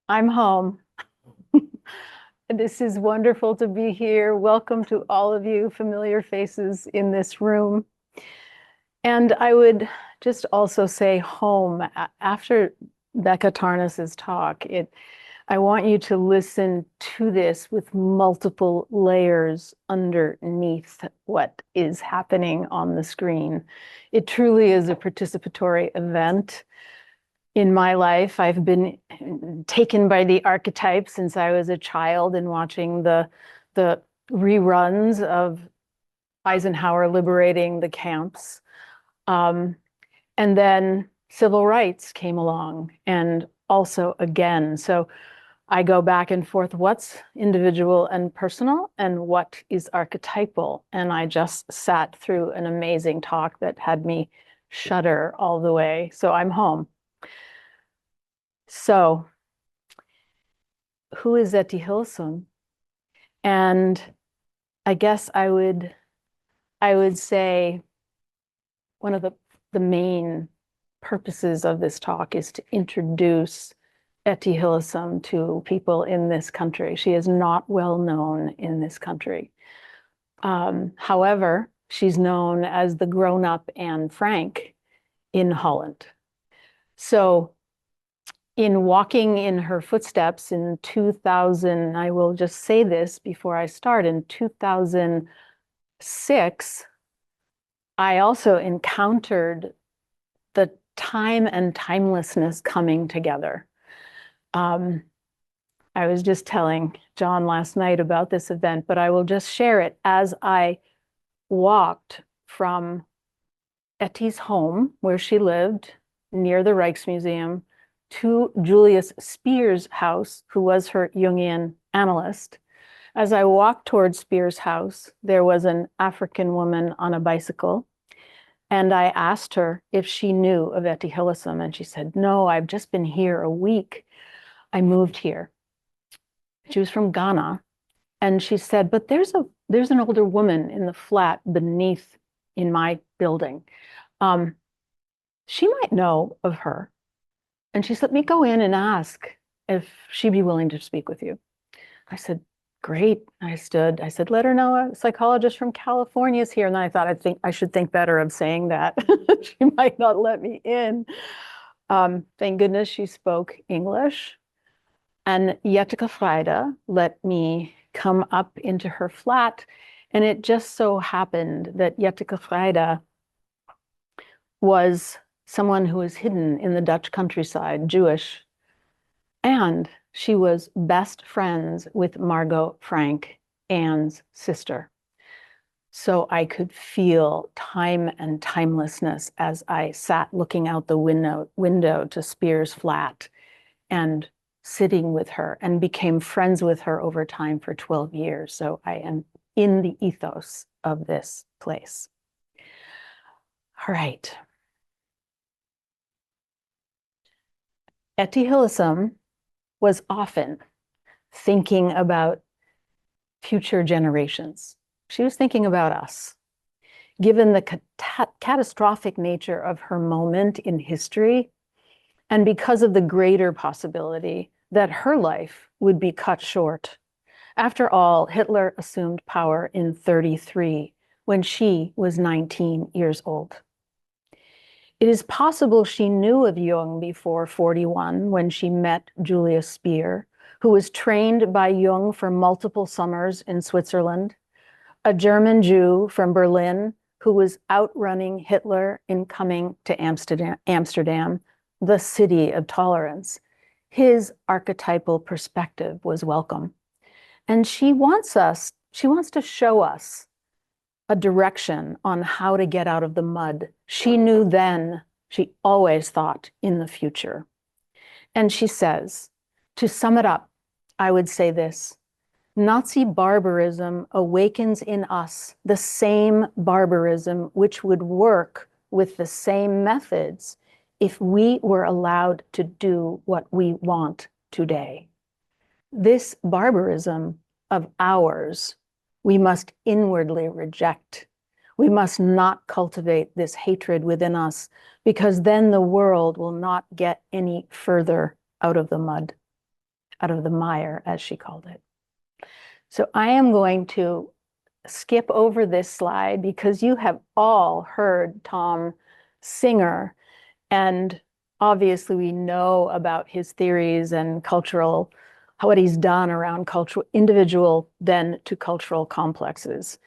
I'm home. This is wonderful to be here. Welcome to all of you familiar faces in this room. And I would just also say home. After Becca Tarnas's talk, I want you to listen to this with multiple layers underneath what is happening on the screen. It truly is a participatory event. In my life, I've been taken by the archetype since I was a child and watching the reruns of Eisenhower liberating the camps. And then civil rights came along and also again. So I go back and forth, what's individual and personal and what is archetypal? And I just sat through an amazing talk that had me shudder all the way. So I'm home. So, who is Etty Hillesum? And I guess I would say one of the main purposes of this talk is to introduce Etty Hillesum to people in this country. She is not well known in this country. However, she's known as the grown-up Anne Frank in Holland. So in walking in her footsteps in 2000, I will just say this before I start, in 2006, I also encountered the time and timelessness coming together. I was just telling John last night about this event, but I will just share it. As I walked from Etty's home, where she lived, near the Rijksmuseum, to Julius Spier's house, who was her Jungian analyst. As I walked towards Spier's house, there was an African woman on a bicycle, and I asked her if she knew of Etty Hillesum, and she said, "No, I've just been here a week. I moved here." She was from Ghana, and she said, "But there's an older woman in the flat beneath in my building. She might know of her." And she said, "Let me go in and ask if she'd be willing to speak with you." I said, "Great." I said, "Let her know a psychologist from California is here." And then I thought, I should think better of saying that. She might not let me in. Thank goodness she spoke English. And Jeteke Freide let me come up into her flat. And it just so happened that Jeteke Freide was someone who was hidden in the Dutch countryside, Jewish. And she was best friends with Margot Frank, Anne's sister. So I could feel time and timelessness as I sat looking out the window to Spier's flat and sitting with her, and became friends with her over time for 12 years. So I am in the ethos of this place. All right. Etty Hillesum was often thinking about future generations. She was thinking about us. Given the catastrophic nature of her moment in history, and because of the greater possibility that her life would be cut short. After all, Hitler assumed power in 1933 when she was 19 years old. It is possible she knew of Jung before 1941 when she met Julius Spier, who was trained by Jung for multiple summers in Switzerland, a German Jew from Berlin who was outrunning Hitler in coming to Amsterdam, the city of tolerance. His archetypal perspective was welcome. And she wants to show us a direction on how to get out of the mud. She knew then, she always thought in the future. And she says, to sum it up, I would say this: Nazi barbarism awakens in us the same barbarism which would work with the same methods if we were allowed to do what we want today. This barbarism of ours, we must inwardly reject. We must not cultivate this hatred within us, because then the world will not get any further out of the mud. out of the mire, as she called it. So I am going to skip over this slide because you have all heard Tom Singer, and obviously we know about his theories and cultural, what he's done around cultural, individual then to cultural complexes.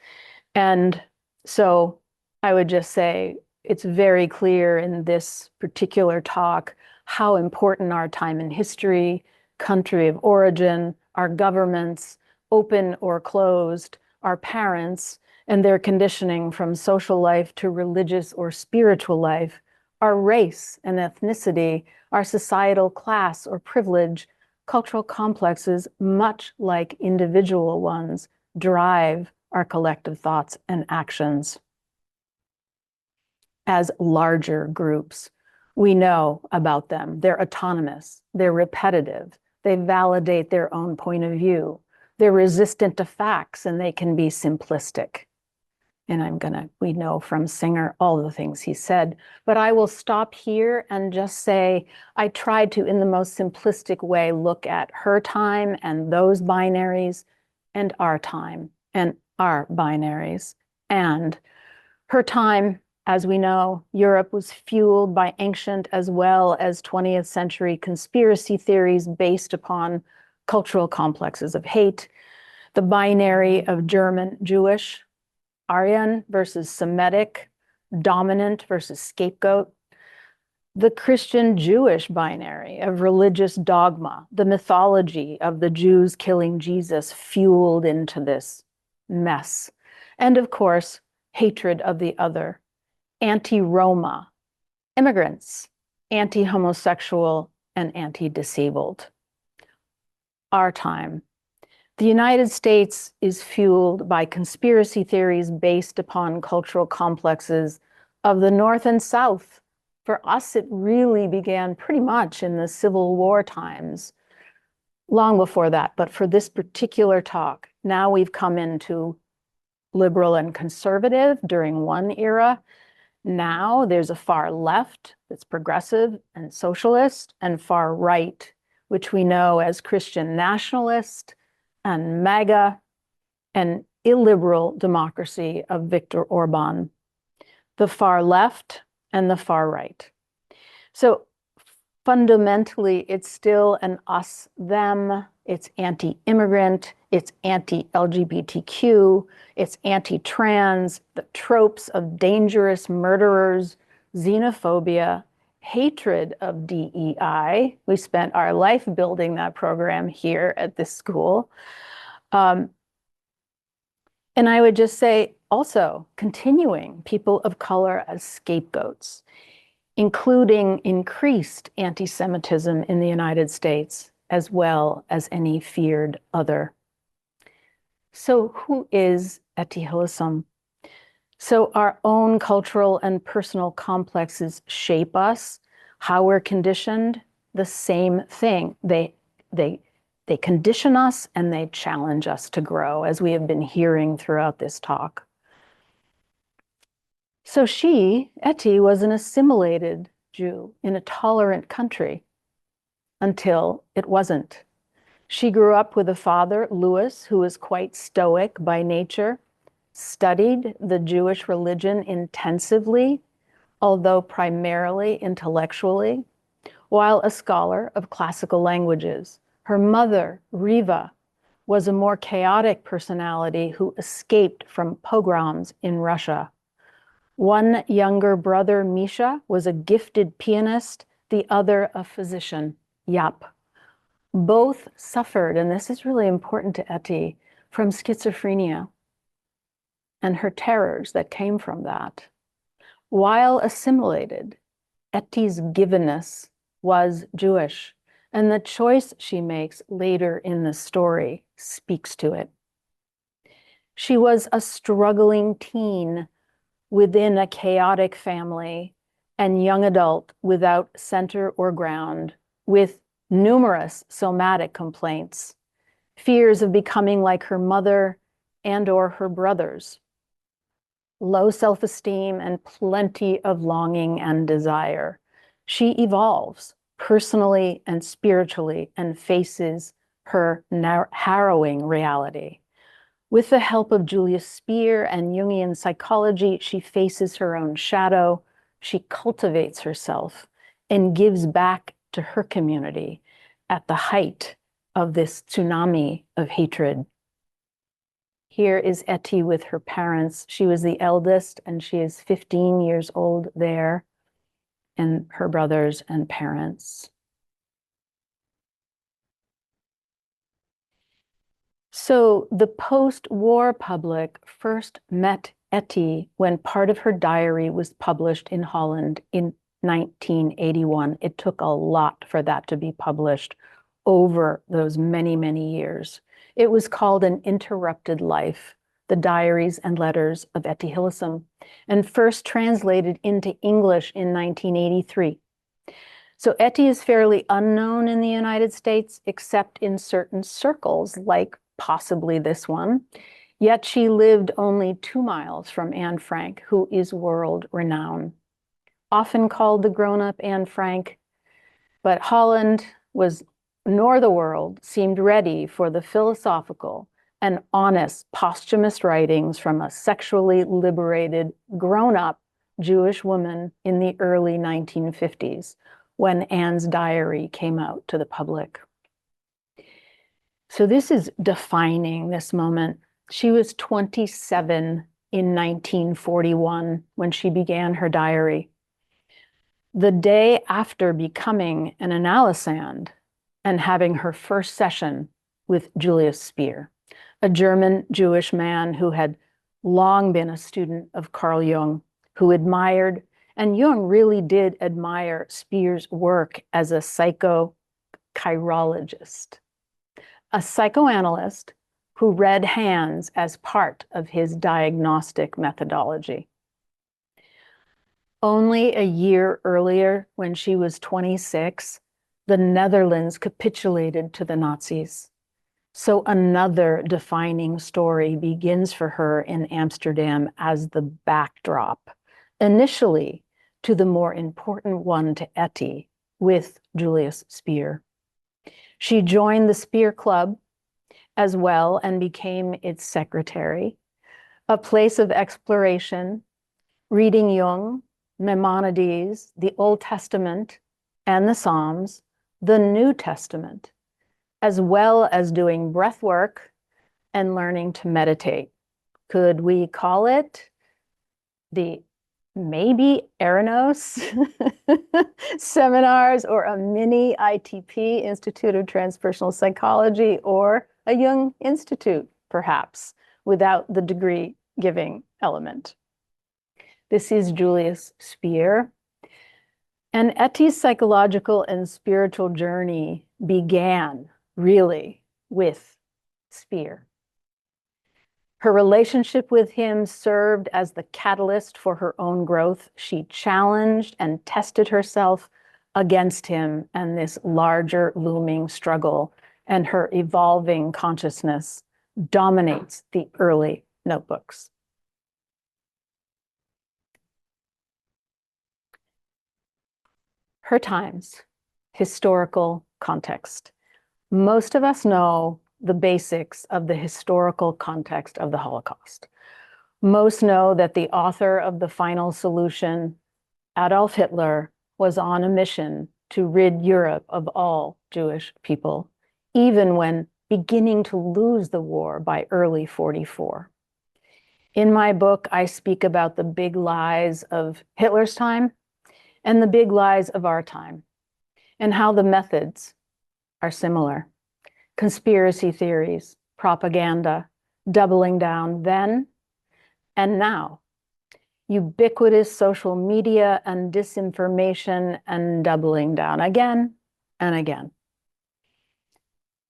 And so I would just say it's very clear in this particular talk how important our time in history, country of origin, our governments, open or closed, our parents and their conditioning from social life to religious or spiritual life, our race and ethnicity, our societal class or privilege, cultural complexes, much like individual ones, drive our collective thoughts and actions. As larger groups, we know about them. They're autonomous, they're repetitive, they validate their own point of view, they're resistant to facts, and they can be simplistic. And we know from Singer all the things he said, but I will stop here and just say, I tried to, in the most simplistic way, look at her time and those binaries and our time and our binaries. And her time, as we know, Europe was fueled by ancient as well as 20th century conspiracy theories based upon cultural complexes of hate, the binary of German, Jewish, Aryan versus Semitic, dominant versus scapegoat, the Christian-Jewish binary of religious dogma, the mythology of the Jews killing Jesus fueled into this mess, and of course, hatred of the other, anti-Roma, immigrants, anti-homosexual, and anti-disabled. Our time. The United States is fueled by conspiracy theories based upon cultural complexes of the North and South. For us, it really began pretty much in the Civil War times, long before that. But for this particular talk, now we've come into liberal and conservative during one era. Now there's a far left that's progressive and socialist, and far right, which we know as Christian nationalist and MAGA, and illiberal democracy of Viktor Orban, the far left and the far right. So fundamentally, it's still an us, them, it's anti-immigrant, it's anti-LGBTQ, it's anti-trans, the tropes of dangerous murderers, xenophobia, hatred of DEI. We spent our life building that program here at this school. And I would just say also continuing people of color as scapegoats, including increased anti-Semitism in the United States, as well as any feared other. So who is Etty Hillesum? So our own cultural and personal complexes shape us, how we're conditioned, the same thing. They condition us and they challenge us to grow, as we have been hearing throughout this talk. So she, Etty, was an assimilated Jew in a tolerant country until it wasn't. She grew up with a father, Louis, who was quite stoic by nature, studied the Jewish religion intensively, although primarily intellectually, while a scholar of classical languages. Her mother, Riva, was a more chaotic personality who escaped from pogroms in Russia. One younger brother, Misha, was a gifted pianist, the other a physician, Yap. Both suffered, and this is really important to Etty, from schizophrenia and her terrors that came from that. While assimilated, Etty's givenness was Jewish, and the choice she makes later in the story speaks to it. She was a struggling teen within a chaotic family and young adult without center or ground, with numerous somatic complaints, fears of becoming like her mother and or her brothers, low self-esteem, and plenty of longing and desire. She evolves personally and spiritually and faces her harrowing reality. With the help of Julius Spier and Jungian psychology, she faces her own shadow, she cultivates herself, and gives back to her community at the height of this tsunami of hatred. Here is Etty with her parents. She was the eldest, and she is 15 years old there, and her brothers and parents. So the post-war public first met Etty when part of her diary was published in Holland in 1981. It took a lot for that to be published over those many, many years. It was called An Interrupted Life, The Diaries and Letters of Etty Hillesum, and first translated into English in 1983. So Etty is fairly unknown in the United States, except in certain circles, like possibly this one. Yet she lived only 2 miles from Anne Frank, who is world renowned. Often called the grown-up Anne Frank, but Holland was, nor the world, seemed ready for the philosophical and honest posthumous writings from a sexually liberated, grown-up Jewish woman in the early 1950s, when Anne's diary came out to the public. So this is defining this moment. She was 27 in 1941 when she began her diary. The day after becoming an analyst and having her first session with Julius Spier, a German Jewish man who had long been a student of Carl Jung, who admired, and Jung really did admire, Spier's work as a psychochirologist, a psychoanalyst who read hands as part of his diagnostic methodology. Only a year earlier, when she was 26, the Netherlands capitulated to the Nazis. So another defining story begins for her in Amsterdam as the backdrop, initially to the more important one to Etty with Julius Spier. She joined the Spier Club as well and became its secretary, a place of exploration, reading Jung, Maimonides, the Old Testament and the Psalms, the New Testament, as well as doing breath work and learning to meditate. Could we call it the maybe Eranos seminars, or a mini ITP, Institute of Transpersonal Psychology, or a Jung Institute, perhaps, without the degree giving element? This is Julius Spier. And Etty's psychological and spiritual journey began really with Spier. Her relationship with him served as the catalyst for her own growth. She challenged and tested herself against him and this larger looming struggle, and her evolving consciousness dominates the early notebooks. Her times, historical context. Most of us know the basics of the historical context of the Holocaust. Most know that the author of The Final Solution, Adolf Hitler, was on a mission to rid Europe of all Jewish people, even when beginning to lose the war by early 44. In my book, I speak about the big lies of Hitler's time and the big lies of our time, and how the methods are similar. Conspiracy theories, propaganda, doubling down then and now. Ubiquitous social media and disinformation, and doubling down again and again.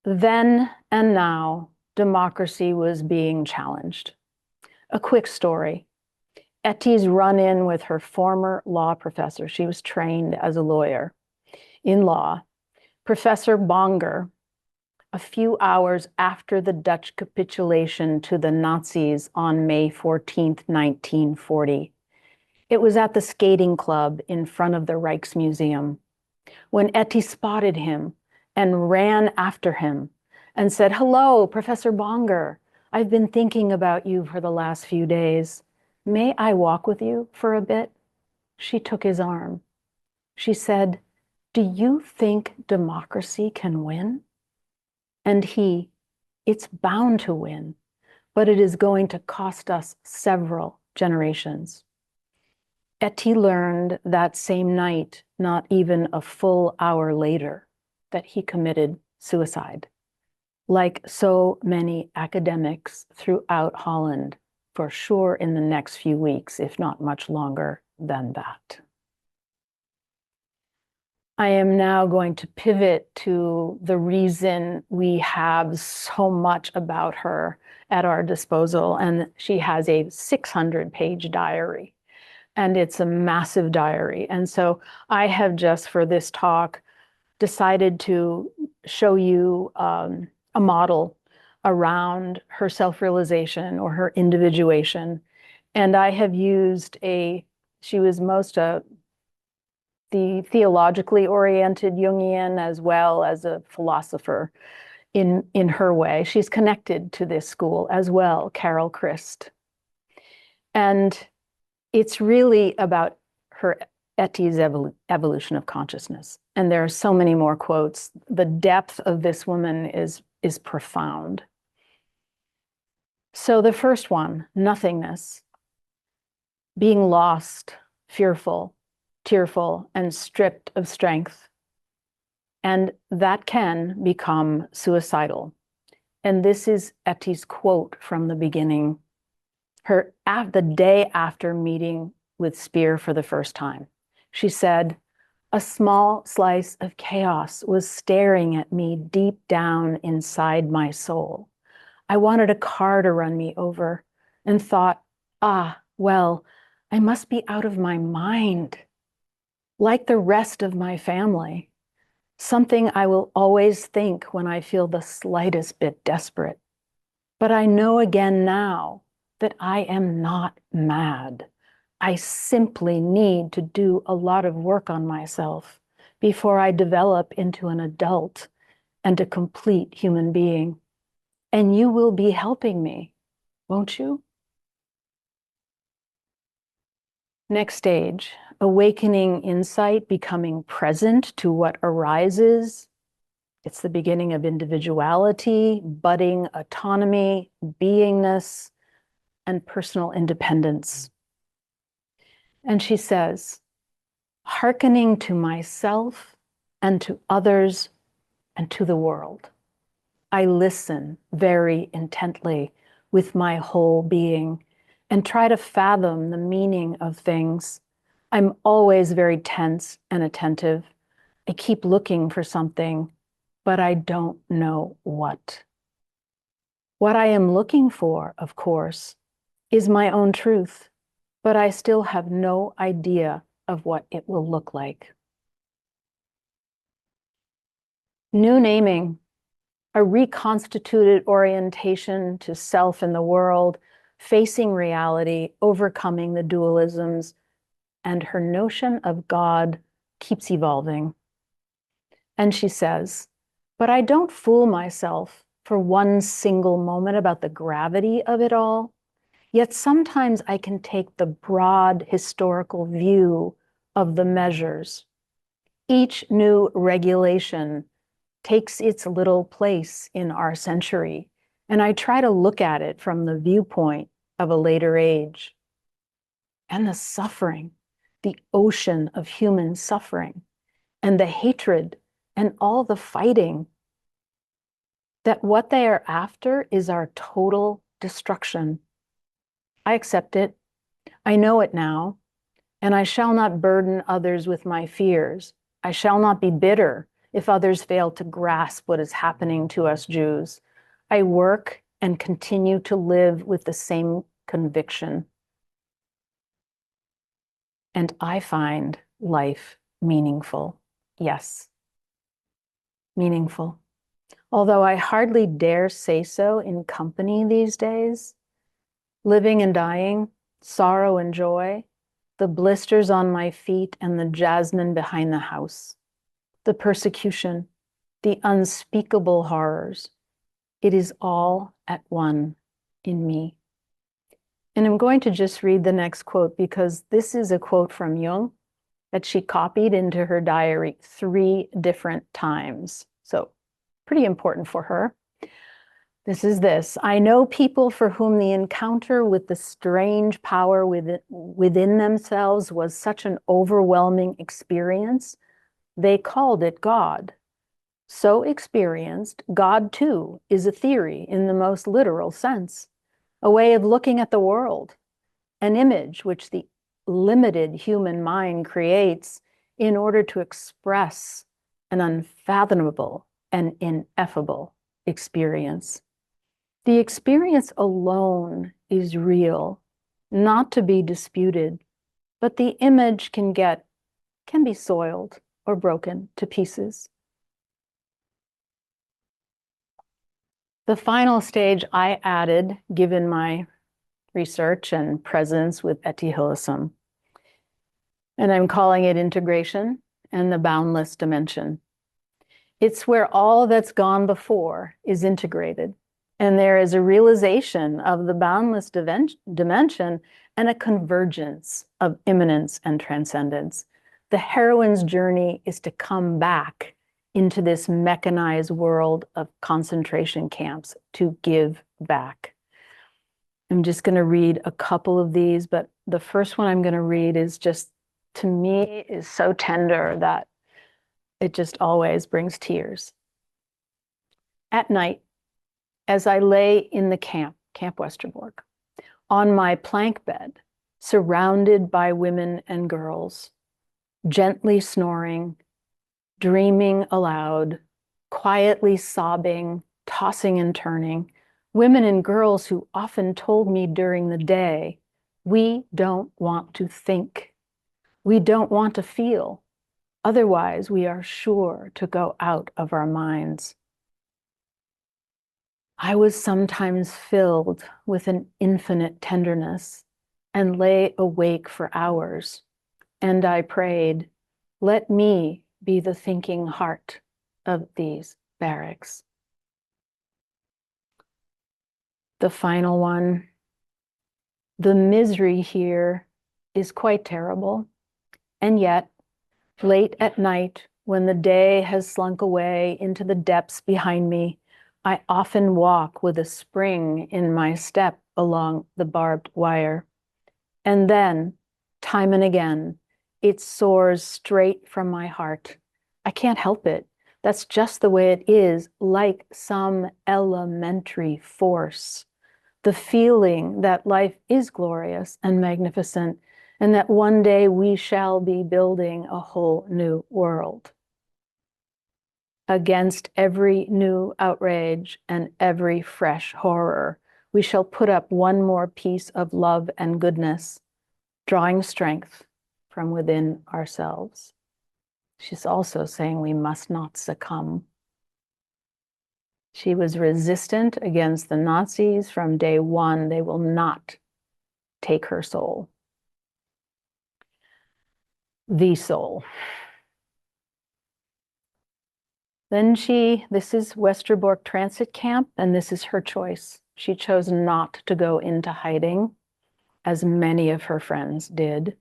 Then and now, democracy was being challenged. A quick story. Etty's run-in with her former law professor. She was trained as a lawyer in law. Professor Bonger, a few hours after the Dutch capitulation to the Nazis on May 14th, 1940. It was at the skating club in front of the Rijksmuseum when Etty spotted him and ran after him and said, "Hello, Professor Bonger. I've been thinking about you for the last few days. May I walk with you for a bit?" She took his arm. She said, "Do you think democracy can win?" And he, "It's bound to win, but it is going to cost us several generations." Etty learned that same night, not even a full hour later, that he committed suicide, like so many academics throughout Holland, for sure in the next few weeks, if not much longer than that. I am now going to pivot to the reason we have so much about her at our disposal, and she has a 600-page diary. And it's a massive diary. And so I have just, for this talk, decided to show you a model around her self-realization or her individuation. And I have used she was most the theologically oriented Jungian as well as a philosopher in her way. She's connected to this school as well, Carol Christ. And it's really about Etty's evolution of consciousness. And there are so many more quotes. The depth of this woman is profound. So the first one, nothingness, being lost, fearful, tearful, and stripped of strength. And that can become suicidal. And this is Etty's quote from the beginning. The day after meeting with Spier for the first time, she said, "A small slice of chaos was staring at me deep down inside my soul. I wanted a car to run me over and thought, well, I must be out of my mind. Like the rest of my family, something I will always think when I feel the slightest bit desperate. But I know again now that I am not mad. I simply need to do a lot of work on myself before I develop into an adult and a complete human being. And you will be helping me, won't you?" Next stage, awakening insight, becoming present to what arises. It's the beginning of individuality, budding autonomy, beingness, and personal independence. And she says, "Hearkening to myself and to others and to the world. I listen very intently with my whole being and try to fathom the meaning of things. I'm always very tense and attentive. I keep looking for something, but I don't know what. What I am looking for, of course, is my own truth, but I still have no idea of what it will look like." New naming, a reconstituted orientation to self and the world, facing reality, overcoming the dualisms, and her notion of God keeps evolving. And she says, "But I don't fool myself for one single moment about the gravity of it all. Yet sometimes I can take the broad historical view of the measures. Each new regulation takes its little place in our century, and I try to look at it from the viewpoint of a later age. And the suffering, the ocean of human suffering, and the hatred, and all the fighting, that what they are after is our total destruction. I accept it. I know it now, and I shall not burden others with my fears. I shall not be bitter if others fail to grasp what is happening to us Jews. I work and continue to live with the same conviction. And I find life meaningful. Yes, meaningful. Although I hardly dare say so in company these days. Living and dying, sorrow and joy, the blisters on my feet and the jasmine behind the house, the persecution, the unspeakable horrors, It is all at one in me. And I'm going to just read the next quote because this is a quote from Jung that she copied into her diary 3 different times. So pretty important for her. This is this. I know people for whom the encounter with the strange power within themselves was such an overwhelming experience, they called it God. So experienced, God too is a theory in the most literal sense, a way of looking at the world, an image which the limited human mind creates in order to express an unfathomable and ineffable experience. The experience alone is real, not to be disputed, but the image can be soiled or broken to pieces. The final stage I added, given my research and presence with Etty Hillesum, and I'm calling it integration and the boundless dimension. It's where all that's gone before is integrated, and there is a realization of the boundless dimension and a convergence of immanence and transcendence. The heroine's journey is to come back into this mechanized world of concentration camps, to give back. I'm just going to read a couple of these, but the first one I'm going to read is just, to me, is so tender that it just always brings tears. At night, as I lay in the Camp Westerbork, on my plank bed, surrounded by women and girls, gently snoring, dreaming aloud, quietly sobbing, tossing and turning, women and girls who often told me during the day, we don't want to think, we don't want to feel, otherwise we are sure to go out of our minds. I was sometimes filled with an infinite tenderness and lay awake for hours, and I prayed, let me be the thinking heart of these barracks. The final one, the misery here is quite terrible, and yet, late at night, when the day has slunk away into the depths behind me, I often walk with a spring in my step along the barbed wire. And then, time and again, it soars straight from my heart. I can't help it. That's just the way it is, like some elementary force. The feeling that life is glorious and magnificent, and that one day we shall be building a whole new world. Against every new outrage and every fresh horror, we shall put up one more piece of love and goodness, drawing strength from within ourselves. She's also saying we must not succumb. She was resistant against the Nazis from day one. They will not take her soul. The soul. Then this is Westerbork Transit Camp, and this is her choice. She chose not to go into hiding, as many of her friends did.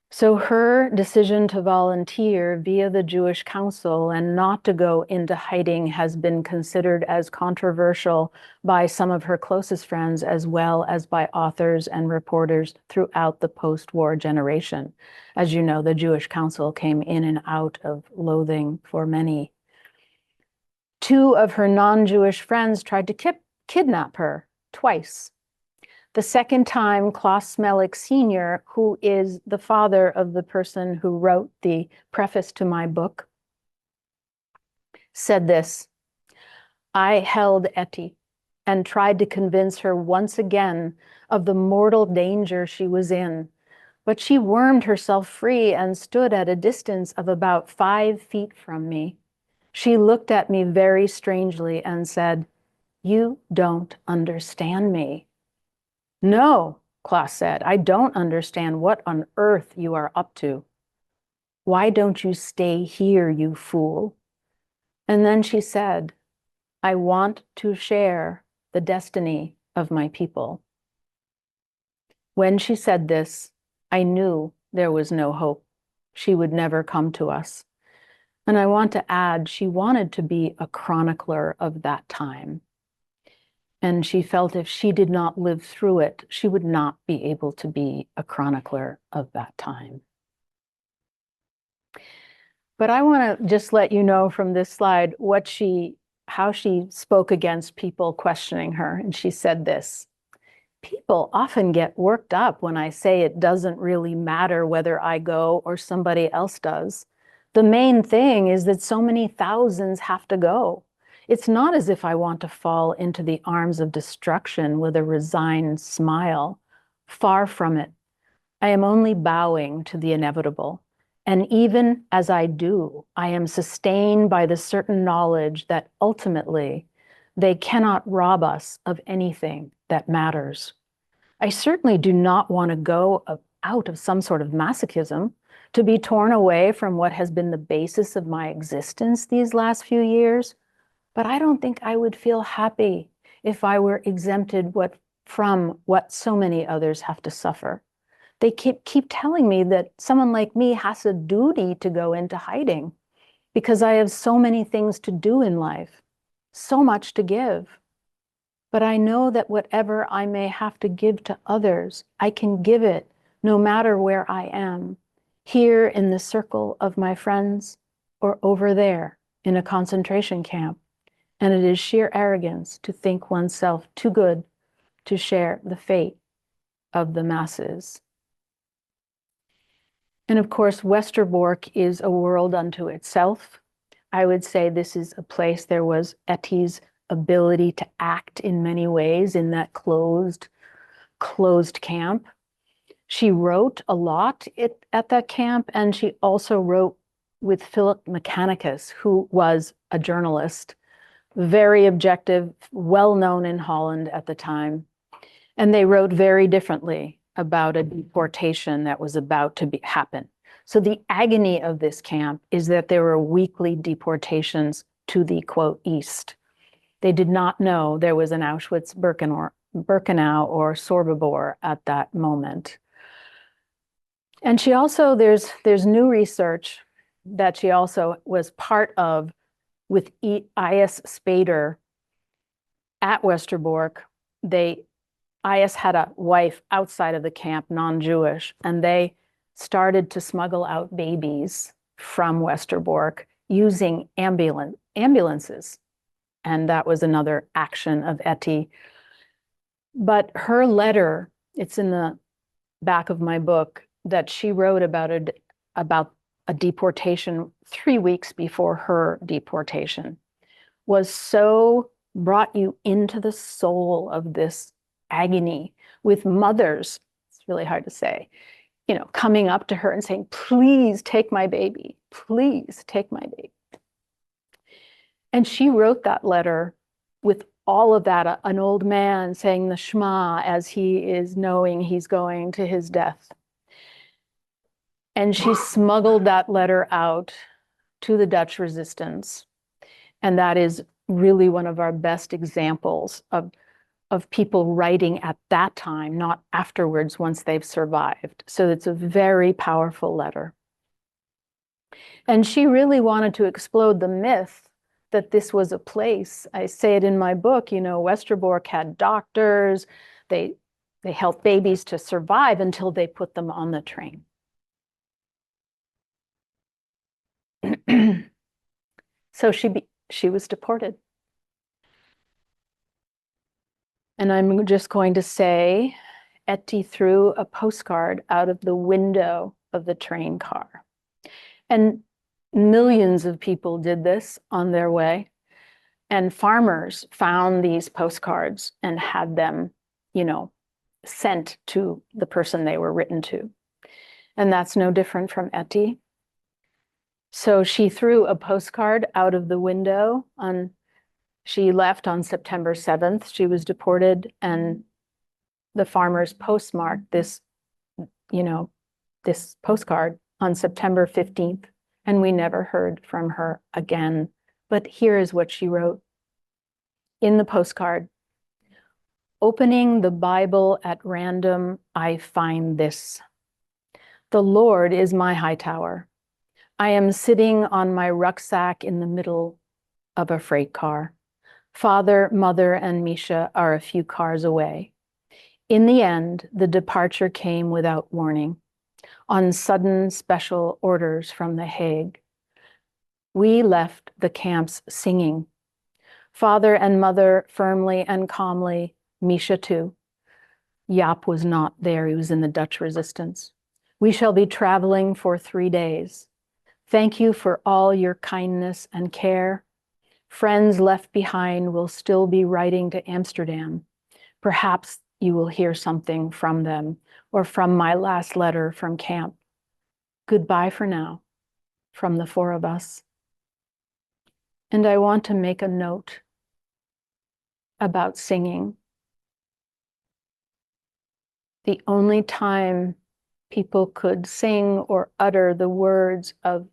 So her decision to volunteer via the Jewish Council and not to go into hiding has been considered as controversial by some of her closest friends, as well as by authors and reporters throughout the post-war generation. As you know, the Jewish Council came in and out of loathing for many. 2 of her non-Jewish friends tried to kidnap her twice. The second time, Klaus Smelik Sr., who is the father of the person who wrote the preface to my book, said this, I held Etty and tried to convince her once again of the mortal danger she was in, but she wormed herself free and stood at a distance of about 5 feet from me. She looked at me very strangely and said, you don't understand me. No, Klaus said, I don't understand what on earth you are up to. Why don't you stay here, you fool? And then she said, I want to share the destiny of my people. When she said this, I knew there was no hope. She would never come to us. And I want to add, she wanted to be a chronicler of that time. And she felt if she did not live through it, she would not be able to be a chronicler of that time. But I want to just let you know from this slide how she spoke against people questioning her. And she said this: people often get worked up when I say it doesn't really matter whether I go or somebody else does. The main thing is that so many thousands have to go. It's not as if I want to fall into the arms of destruction with a resigned smile. Far from it. I am only bowing to the inevitable. And even as I do, I am sustained by the certain knowledge that ultimately they cannot rob us of anything that matters. I certainly do not want to go out of some sort of masochism, to be torn away from what has been the basis of my existence these last few years. But I don't think I would feel happy if I were exempted from what so many others have to suffer. They keep telling me that someone like me has a duty to go into hiding because I have so many things to do in life, so much to give. But I know that whatever I may have to give to others, I can give it no matter where I am, here in the circle of my friends or over there in a concentration camp. And it is sheer arrogance to think oneself too good to share the fate of the masses. And of course, Westerbork is a world unto itself. I would say this is a place there was Etty's ability to act in many ways in that closed camp. She wrote a lot at that camp, and she also wrote with Philip Mechanicus, who was a journalist, very objective, well known in Holland at the time. And they wrote very differently about a deportation that was about to happen. So the agony of this camp is that there were weekly deportations to the, quote, East. They did not know there was an Auschwitz-Birkenau or Sobibor at that moment. And she also, there's new research that she also was part of with I.S. Spader at Westerbork. I.S. had a wife outside of the camp, non-Jewish, and they started to smuggle out babies from Westerbork using ambulances. And that was another action of Etty. But her letter, it's in the back of my book, that she wrote about a deportation 3 weeks before her deportation, was so brought you into the soul of this agony, with mothers, it's really hard to say, coming up to her and saying, please take my baby, please take my baby. And she wrote that letter with all of that, an old man saying the Shema as he is knowing he's going to his death. And she smuggled that letter out to the Dutch resistance. And that is really one of our best examples of people writing at that time, not afterwards once they've survived. So it's a very powerful letter. And she really wanted to explode the myth that this was a place. I say it in my book, Westerbork had doctors, they helped babies to survive until they put them on the train. So she was deported. And I'm just going to say, Etty threw a postcard out of the window of the train car. And millions of people did this on their way. And farmers found these postcards and had them, sent to the person they were written to. And that's no different from Etty. So she threw a postcard out of the window she left on September 7th. She was deported, and the farmers postmarked this postcard on September 15th, and we never heard from her again. But here is what she wrote. in the postcard, opening the Bible at random, I find this. The Lord is my high tower. I am sitting on my rucksack in the middle of a freight car. Father, mother, and Misha are a few cars away. In the end, the departure came without warning, on sudden special orders from The Hague. We left the camps singing. Father and mother firmly and calmly, Misha too. Jaap was not there, he was in the Dutch resistance. We shall be traveling for 3 days. Thank you for all your kindness and care. Friends left behind will still be writing to Amsterdam. Perhaps you will hear something from them or from my last letter from camp. Goodbye for now, from the 4 of us. And I want to make a note about singing. The only time people could sing or utter the words of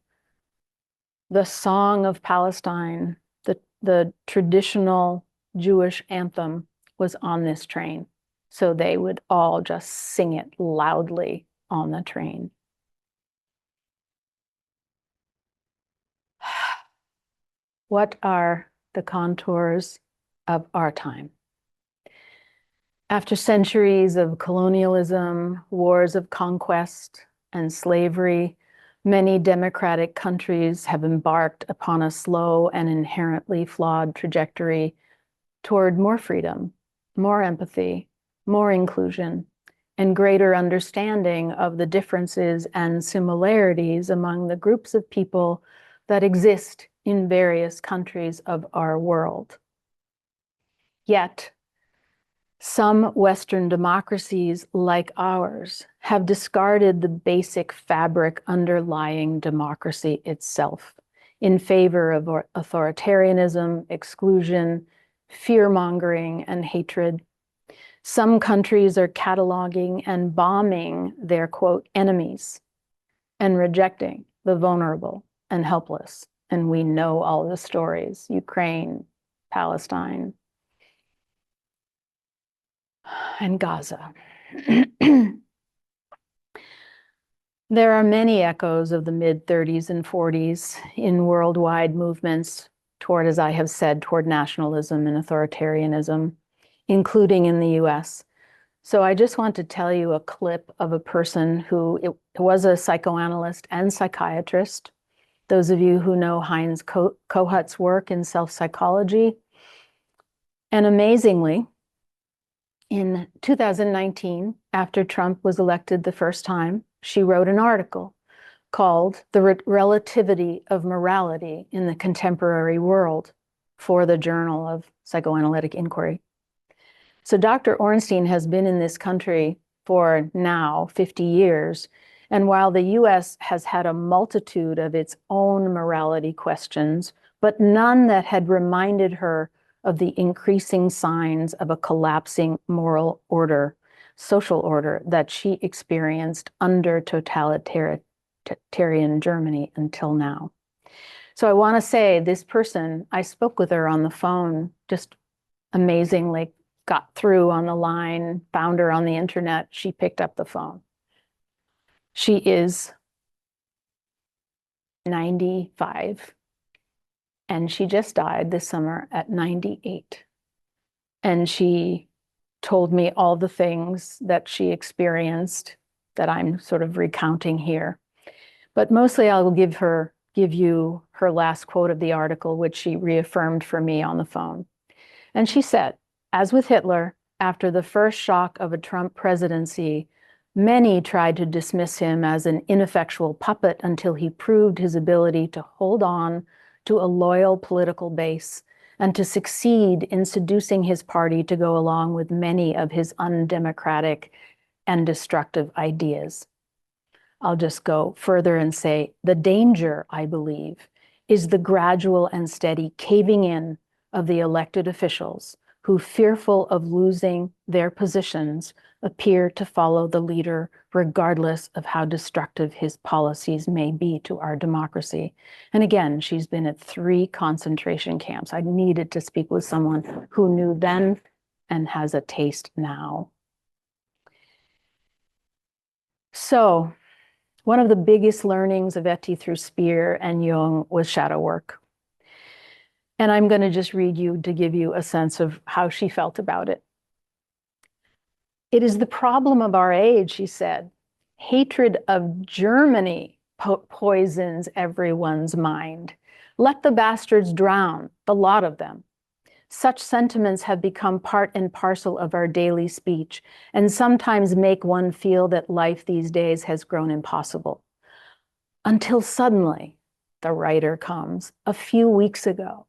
the Song of Palestine, the traditional Jewish anthem, was on this train. So they would all just sing it loudly on the train. What are the contours of our time? After centuries of colonialism, wars of conquest, and slavery, many democratic countries have embarked upon a slow and inherently flawed trajectory toward more freedom, more empathy, more inclusion, and greater understanding of the differences and similarities among the groups of people that exist in various countries of our world. Yet, some Western democracies, like ours, have discarded the basic fabric underlying democracy itself in favor of authoritarianism, exclusion, fear-mongering, and hatred. Some countries are cataloging and bombing their, quote, enemies and rejecting the vulnerable and helpless. And we know all the stories: Ukraine, Palestine, and Gaza. There are many echoes of the mid-30s and 40s in worldwide movements toward, as I have said, toward nationalism and authoritarianism, including in the US. So I just want to tell you a clip of a person who was a psychoanalyst and psychiatrist. Those of you who know Heinz Kohut's work in self-psychology. And amazingly, in 2019, after Trump was elected the first time, she wrote an article called The Relativity of Morality in the Contemporary World for the Journal of Psychoanalytic Inquiry. So Dr. Ornstein has been in this country for now 50 years. And while the US has had a multitude of its own morality questions, but none that had reminded her of the increasing signs of a collapsing moral order, social order that she experienced under totalitarian Germany until now. So I want to say this person, I spoke with her on the phone, just amazingly got through on the line, found her on the internet, she picked up the phone. She is 95. And she just died this summer at 98. And she told me all the things that she experienced that I'm sort of recounting here. But mostly I will give you her last quote of the article, which she reaffirmed for me on the phone. And she said, as with Hitler, after the first shock of a Trump presidency, many tried to dismiss him as an ineffectual puppet until he proved his ability to hold on to a loyal political base and to succeed in seducing his party to go along with many of his undemocratic and destructive ideas. I'll just go further and say the danger, I believe, is the gradual and steady caving in of the elected officials who, fearful of losing their positions, appear to follow the leader, regardless of how destructive his policies may be to our democracy. And again, she's been at 3 concentration camps. I needed to speak with someone who knew then and has a taste now. So, one of the biggest learnings of Etty through Spier and Jung was shadow work. And I'm going to just read you to give you a sense of how she felt about it. It is the problem of our age, she said. Hatred of Germany poisons everyone's mind. Let the bastards drown, the lot of them. Such sentiments have become part and parcel of our daily speech, and sometimes make one feel that life these days has grown impossible. Until suddenly, the writer comes, a few weeks ago,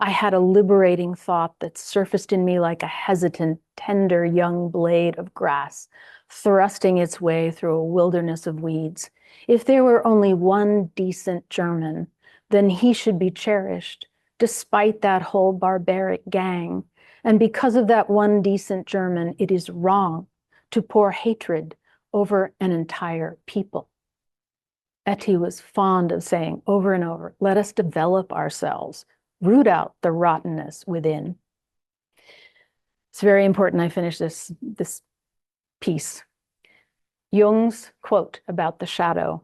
I had a liberating thought that surfaced in me like a hesitant, tender young blade of grass, thrusting its way through a wilderness of weeds. If there were only one decent German, then he should be cherished, despite that whole barbaric gang. And because of that one decent German, it is wrong to pour hatred over an entire people. Etty was fond of saying over and over, let us develop ourselves, root out the rottenness within. It's very important I finish this piece. Jung's quote about the shadow.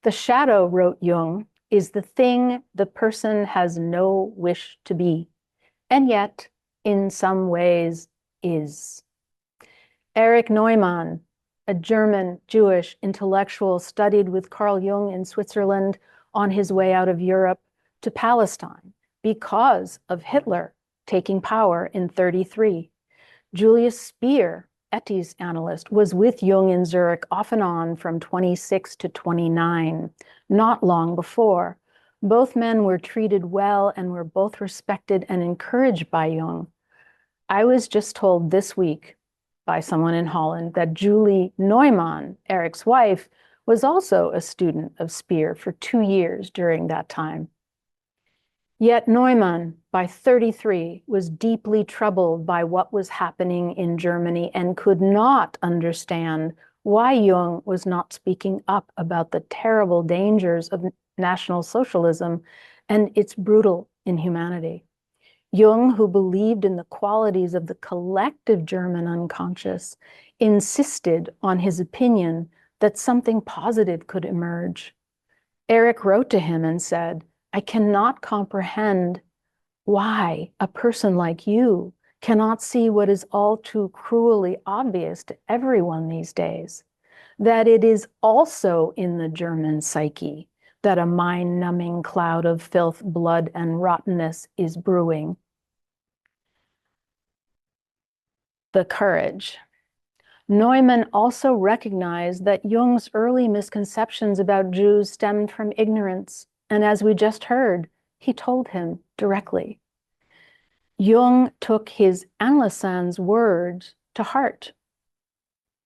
The shadow, wrote Jung, is the thing the person has no wish to be, and yet, in some ways, is. Erich Neumann, a German Jewish intellectual, studied with Carl Jung in Switzerland on his way out of Europe to Palestine because of Hitler taking power in 1933. Julius Spier, Etty's analyst, was with Jung in Zurich off and on from 26 to 29, not long before. Both men were treated well and were both respected and encouraged by Jung. I was just told this week by someone in Holland that Julie Neumann, Erich's wife, was also a student of Spier for 2 years during that time. Yet Neumann, by 1933, was deeply troubled by what was happening in Germany and could not understand why Jung was not speaking up about the terrible dangers of National Socialism and its brutal inhumanity. Jung, who believed in the qualities of the collective German unconscious, insisted on his opinion that something positive could emerge. Erich wrote to him and said, I cannot comprehend why a person like you cannot see what is all too cruelly obvious to everyone these days, that it is also in the German psyche that a mind-numbing cloud of filth, blood, and rottenness is brewing. The courage. Neumann also recognized that Jung's early misconceptions about Jews stemmed from ignorance, and as we just heard, he told him directly. Jung took his analyst's words to heart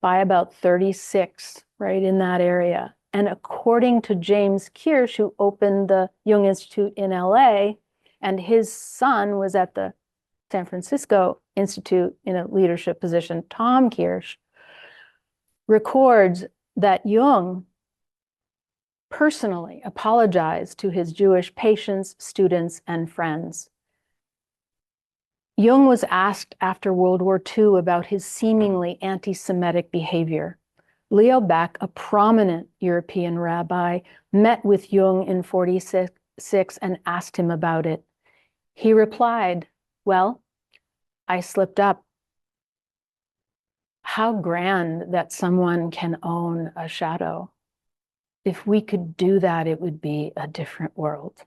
by about 36, right in that area. And according to James Kirsch, who opened the Jung Institute in LA, and his son was at the San Francisco Institute in a leadership position, Tom Kirsch, records that Jung personally apologized to his Jewish patients, students, and friends. Jung was asked after World War II about his seemingly anti-Semitic behavior. Leo Baeck, a prominent European rabbi, met with Jung in 1946 and asked him about it. He replied, well, I slipped up. How grand that someone can own a shadow. If we could do that, it would be a different world.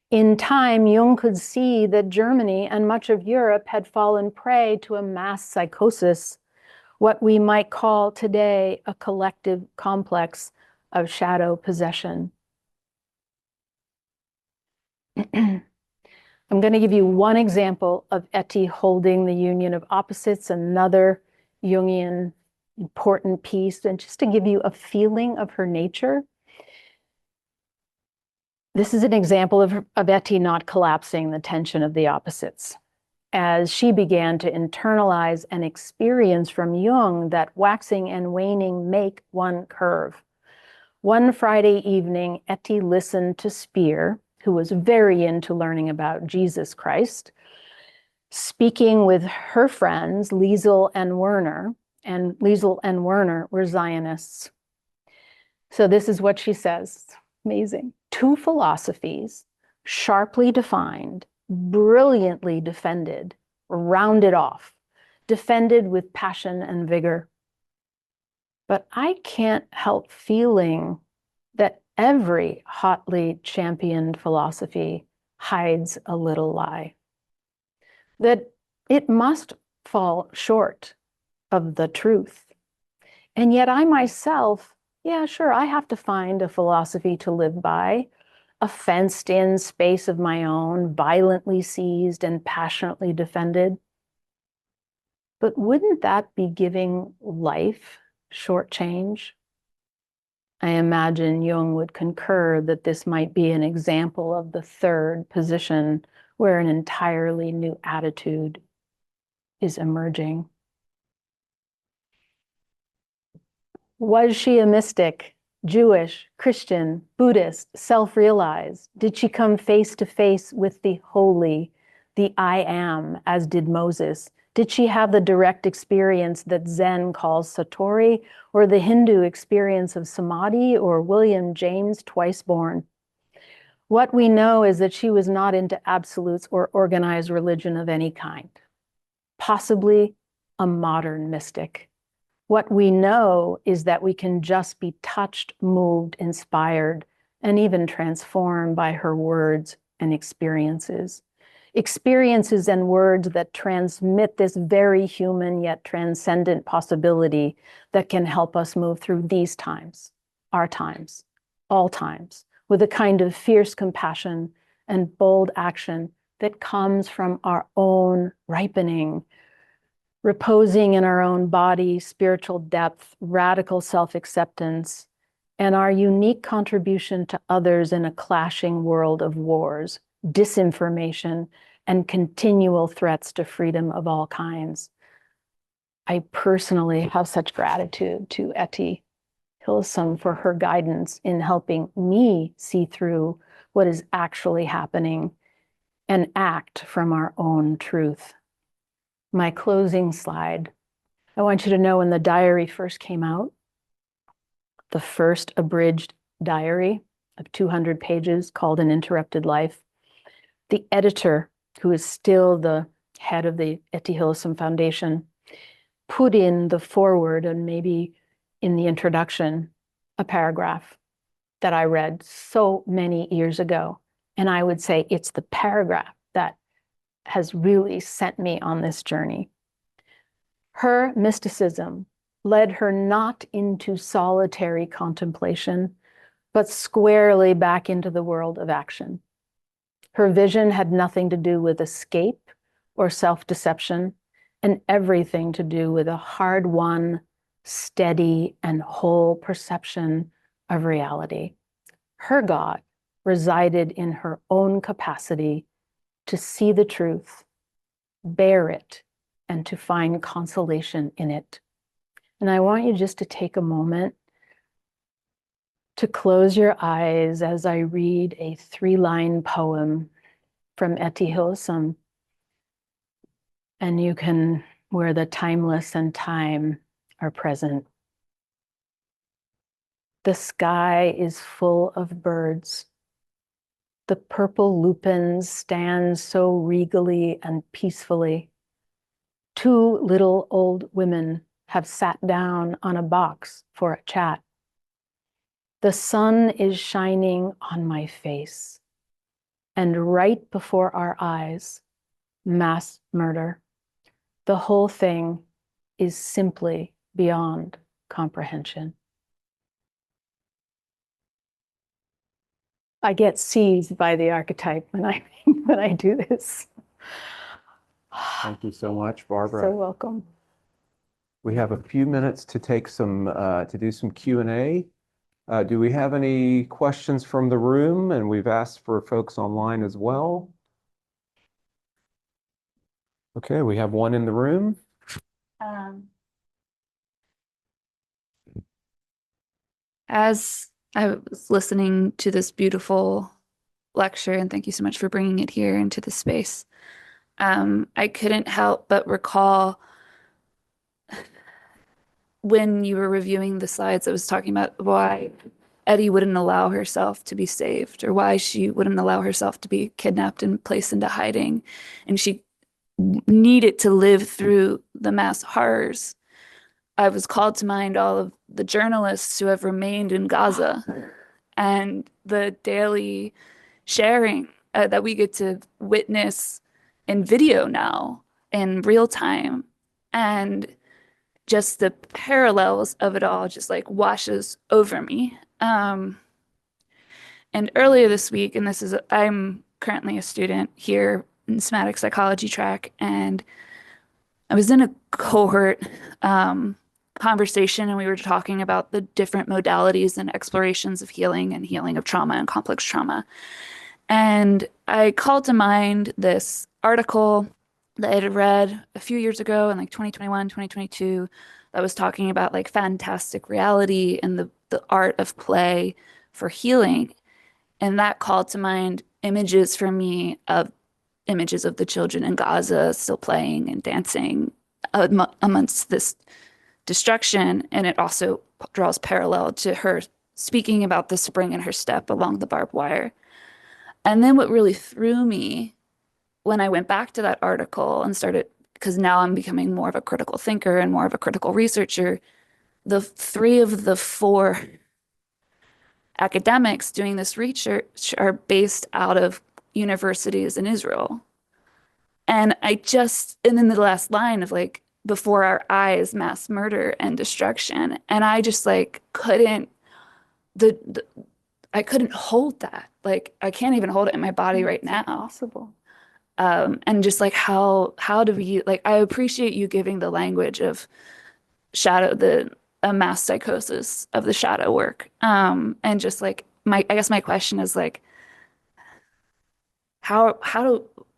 In time, Jung could see that Germany and much of Europe had fallen prey to a mass psychosis, what we might call today a collective complex of shadow possession. I'm going to give you one example of Etty holding the union of opposites, another Jungian important piece, and just to give you a feeling of her nature. This is an example of Etty not collapsing the tension of the opposites. as she began to internalize and experience from Jung that waxing and waning make one curve. One Friday evening, Etty listened to Spier, who was very into learning about Jesus Christ, speaking with her friends, Liesel and Werner, and Liesel and Werner were Zionists. So this is what she says. Amazing. Two philosophies, sharply defined, brilliantly defended, rounded off, defended with passion and vigor. But I can't help feeling that every hotly championed philosophy hides a little lie, that it must fall short of the truth. And yet I myself, yeah, sure, I have to find a philosophy to live by, a fenced-in space of my own, violently seized and passionately defended. But wouldn't that be giving life short change? I imagine Jung would concur that this might be an example of the third position where an entirely new attitude is emerging. Was she a mystic, Jewish, Christian, Buddhist, self-realized? Did she come face to face with the holy, the I am, as did Moses? Did she have the direct experience that Zen calls Satori, or the Hindu experience of Samadhi, or William James twice born? What we know is that she was not into absolutes or organized religion of any kind, possibly a modern mystic. What we know is that we can just be touched, moved, inspired, and even transformed by her words and experiences. Experiences and words that transmit this very human yet transcendent possibility that can help us move through these times, our times, all times, with a kind of fierce compassion and bold action that comes from our own ripening, reposing in our own body, spiritual depth, radical self-acceptance, and our unique contribution to others in a clashing world of wars, disinformation, and continual threats to freedom of all kinds. I personally have such gratitude to Etty Hillesum for her guidance in helping me see through what is actually happening and act from our own truth. My closing slide. I want you to know when the diary first came out, the first abridged diary of 200 pages called An Interrupted Life, the editor, who is still the head of the Etty Hillesum Foundation, put in the foreword and maybe in the introduction a paragraph that I read so many years ago. And I would say it's the paragraph that has really sent me on this journey. Her mysticism led her not into solitary contemplation, but squarely back into the world of action. Her vision had nothing to do with escape or self-deception, and everything to do with a hard-won, steady, and whole perception of reality. Her God resided in her own capacity to see the truth, bear it, and to find consolation in it. And I want you just to take a moment to close your eyes as I read a 3-line poem from Etty Hillesum. And you can, where the timeless and time are present. The sky is full of birds. The purple lupins stand so regally and peacefully. 2 little old women have sat down on a box for a chat. The sun is shining on my face, and right before our eyes, mass murder. The whole thing is simply beyond comprehension. I get seized by the archetype when I do this. Thank you so much, Barbara. So welcome. We have a few minutes to take some to do some Q&A. Do we have any questions from the room? And we've asked for folks online as well. Okay, we have one in the room. As I was listening to this beautiful lecture, and thank you so much for bringing it here into the space, I couldn't help but recall when you were reviewing the slides, I was talking about why Etty wouldn't allow herself to be saved, or why she wouldn't allow herself to be kidnapped and placed into hiding. And she needed to live through the mass horrors. I was called to mind all of the journalists who have remained in Gaza and the daily sharing that we get to witness in video now in real time. And just the parallels of it all just like washes over me. And earlier this week, and I'm currently a student here in somatic psychology track, and I was in a cohort conversation, and we were talking about the different modalities and explorations of healing and healing of trauma and complex trauma. And I called to mind this article that I had read a few years ago in like 2021, 2022, that was talking about like fantastic reality and the art of play for healing. And that called to mind images for me of images of the children in Gaza still playing and dancing amongst this destruction. And it also draws parallel to her speaking about the spring in her step along the barbed wire. And then what really threw me when I went back to that article and started, because now I'm becoming more of a critical thinker and more of a critical researcher, the 3 of the 4 academics doing this research are based out of universities in Israel. And then the last line of like, before our eyes, mass murder and destruction. And I just like I couldn't hold that. Like, I can't even hold it in my body right now. Possible. And just like how do we, like, I appreciate you giving the language of a mass psychosis of the shadow work. And just like I guess my question is like,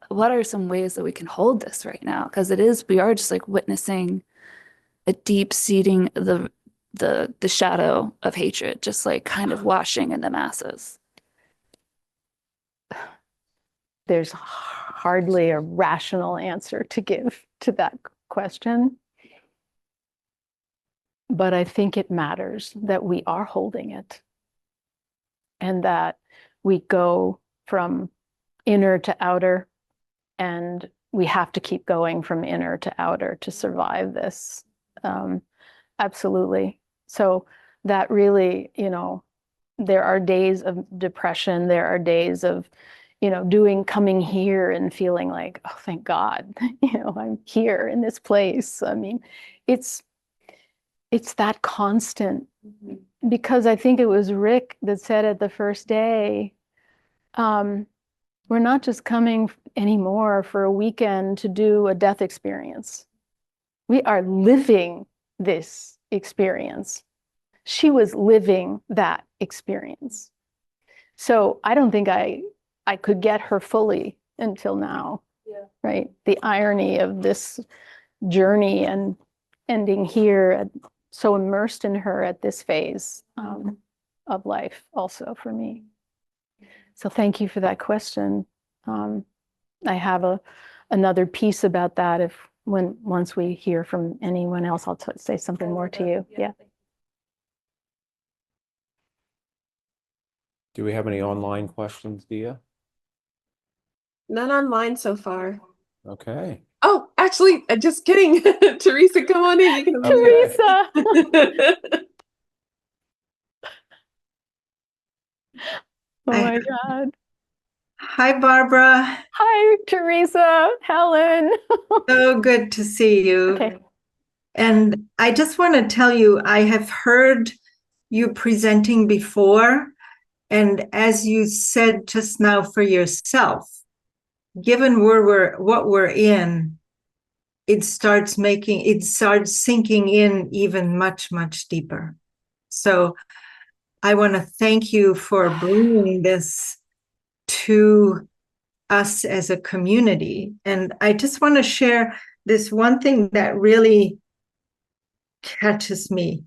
what are some ways that we can hold this right now? Because we are just like witnessing a deep seeding the shadow of hatred, just like kind of washing in the masses. There's hardly a rational answer to give to that question. But I think it matters that we are holding it and that we go from inner to outer, and we have to keep going from inner to outer to survive this. Absolutely. So that really, there are days of depression, there are days of, coming here and feeling like, oh, thank God, I'm here in this place. I mean, it's that constant, because I think it was Rick that said it the first day, we're not just coming anymore for a weekend to do a death experience. We are living this experience. She was living that experience. So I don't think I could get her fully until now, right? The irony of this journey and ending here, so immersed in her at this phase of life also for me. So thank you for that question. I have another piece about that once we hear from anyone else, I'll say something more to you. Yeah. Do we have any online questions, Dia? None online so far. Okay. Oh, actually, just kidding. Teresa, come on in. You can Teresa. Oh my God. Hi, Barbara. Hi, Teresa. Helen. So good to see you. Okay. And I just want to tell you, I have heard you presenting before. And as you said just now for yourself, given what we're in, it starts sinking in even much, much deeper. So I want to thank you for bringing this to us as a community. And I just want to share this one thing that really catches me.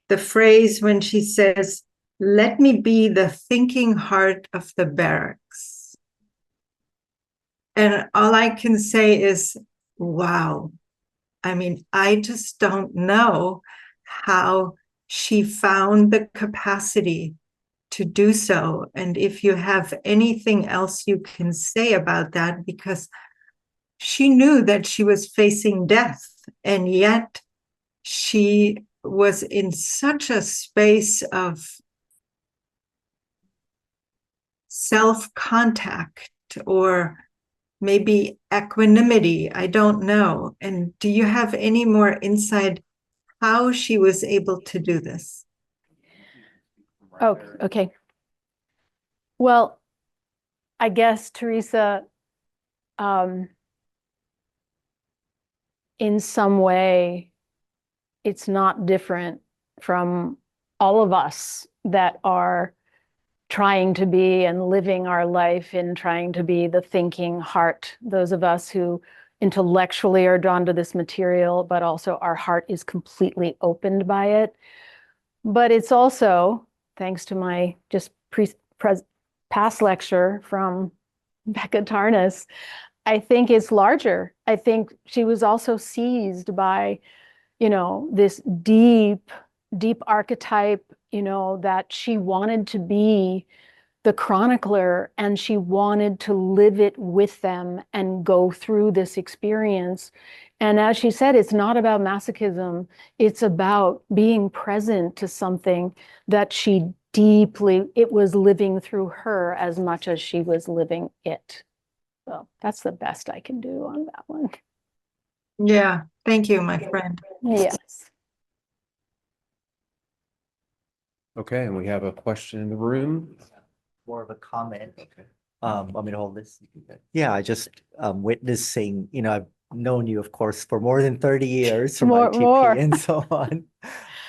The phrase when she says, "Let me be the thinking heart of the barracks." And all I can say is, wow. I mean, I just don't know how she found the capacity to do so. And if you have anything else you can say about that, because she knew that she was facing death, and yet she was in such a space of self-contact, or maybe equanimity, I don't know. And do you have any more insight how she was able to do this? Oh, okay. Well, I guess, Teresa, in some way, it's not different from all of us that are trying to be and living our life in trying to be the thinking heart. Those of us who intellectually are drawn to this material, but also our heart is completely opened by it. But it's also, thanks to my just past lecture from Becca Tarnas, I think it's larger. I think she was also seized by, this deep archetype, that she wanted to be the chronicler, and she wanted to live it with them and go through this experience. And as she said, it's not about masochism. It's about being present to something that it was living through her as much as she was living it. So that's the best I can do on that one. Yeah, thank you, my friend. Yes. Okay, and we have a question in the room. More of a comment. Want me to hold this? Yeah, I just witnessing, I've known you, of course, for more than 30 years from ITP More. and so on.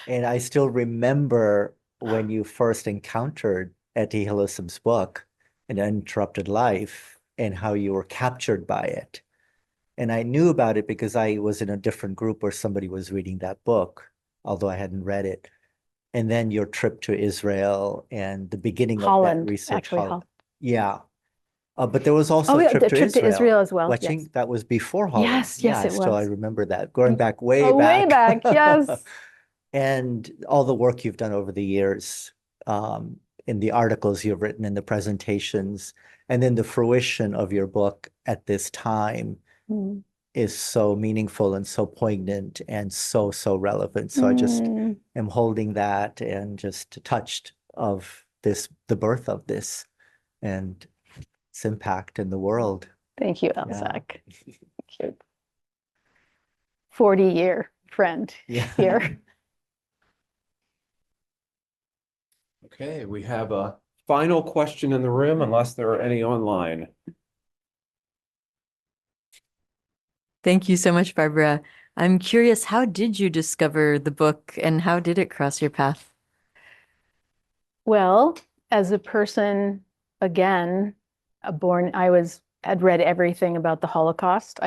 And I still remember when you first encountered Etty Hillesum's book, An Uninterrupted Life, and how you were captured by it. And I knew about it because I was in a different group where somebody was reading that book, although I hadn't read it. And then your trip to Israel and the beginning Holland, of that research. actually, Holland. Yeah. But there was also a trip the to trip Israel. to Israel as well. Watching, yes. that was before Holland. Yes, Yeah, it still I was. remember that. Going back way back. Way back, yes. And all the work you've done over the years, in the articles you've written, in the presentations, and then the fruition of your book at this time is so meaningful and so poignant and so relevant. So I just am holding that and just touched of this, the birth of this and its impact in the world. Thank you, Elzak. Yeah. Thank you. 40-year friend here. Okay, we have a final question in the room, unless there are any online. Thank you so much, Barbara. I'm curious, how did you discover the book and how did it cross your path? Well, as a person, again, had read everything about the Holocaust.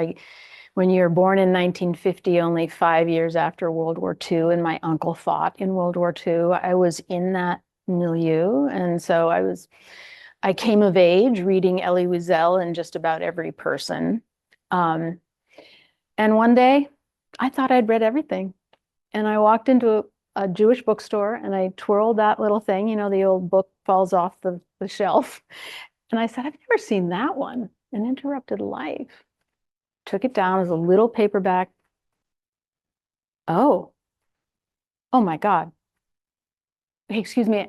When you're born in 1950, only 5 years after World War II, and my uncle fought in World War II, I was in that milieu. And so I came of age reading Elie Wiesel and just about every person. And one day I thought I'd read everything. And I walked into a Jewish bookstore and I twirled that little thing, the old book falls off the shelf. And I said, I've never seen that one, An Interrupted Life. Took it down as a little paperback. Oh my God. Hey, excuse me,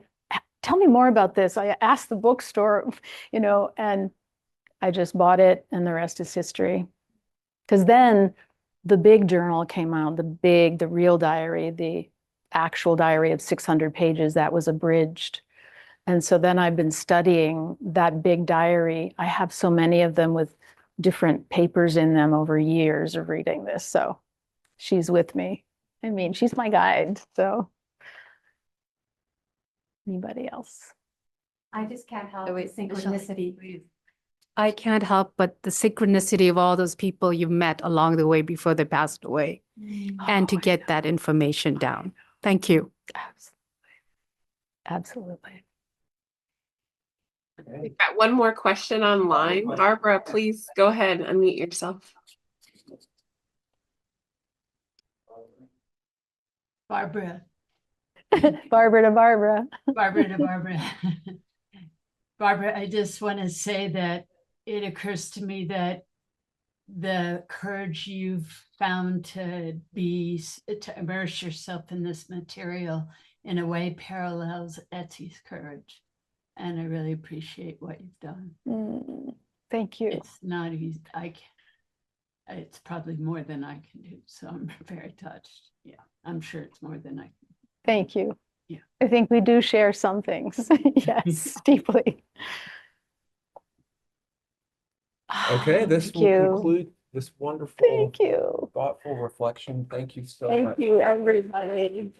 tell me more about this. I asked the bookstore, and I just bought it and the rest is history. Because then the big journal came out, the real diary, the actual diary of 600 pages that was abridged. And so then I've been studying that big diary. I have so many of them with different papers in them over years of reading this. So she's with me. I mean, she's my guide. So anybody else? I just can't help Oh, wait, synchronicity. I can't help but the synchronicity of all those people you've met along the way before they passed away, and to get that information down. Thank you. Absolutely. We've got one more question online. Barbara, please go ahead and unmute yourself. Barbara, Barbara to Barbara. Barbara to Barbara. Barbara, I just want to say that it occurs to me that the courage you've found to immerse yourself in this material in a way parallels Etty's courage. And I really appreciate what you've done. Thank you. It's not easy. It's probably more than I can do. So I'm very touched. Yeah, I'm sure it's more than I can. Thank you. Yeah. I think we do share some things. Yes, deeply. Okay, this Thank will you. conclude this wonderful, Thank you. thoughtful reflection. Thank you so Thank much. you, everybody.